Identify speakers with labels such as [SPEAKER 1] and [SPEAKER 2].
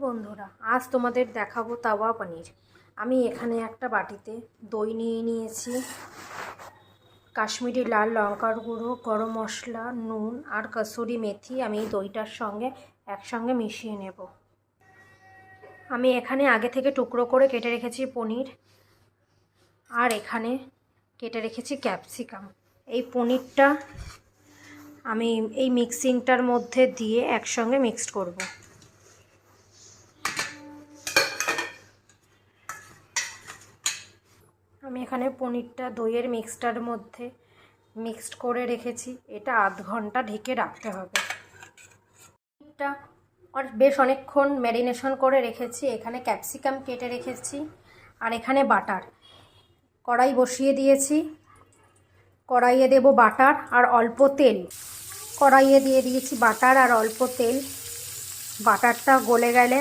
[SPEAKER 1] বন্ধুরা, আজ তোমাদের দেখাবো তাওয়া পনির। আমি এখানে একটা বাটিতে দই নিয়ে নিয়েছি, কাশ্মীরি লাল লঙ্কার গুঁড়ো, গরম মশলা, নুন আর কসুরি মেথি আমি এই দইটার সঙ্গে একসঙ্গে মিশিয়ে নেব। আমি এখানে আগে থেকে টুকরো করে কেটে রেখেছি পনির, আর এখানে কেটে রেখেছি ক্যাপসিকাম। এই পনিরটা আমি এই মিক্সিংটার মধ্যে দিয়ে একসঙ্গে মিক্সড করব। আমি এখানে পনিরটা দইয়ের মিক্সটার মধ্যে মিক্সড করে রেখেছি। এটা আধ ঘন্টা ঢেকে রাখতে হবে। পনিরটা বেশ অনেকক্ষণ ম্যারিনেশন করে রেখেছি। এখানে ক্যাপসিকাম কেটে রেখেছি, আর এখানে বাটার। কড়াই বসিয়ে দিয়েছি, কড়াইয়ে দেব বাটার আর অল্প তেল। কড়াইয়ে দিয়ে দিয়েছি বাটার আর অল্প তেল। বাটারটা গলে গেলে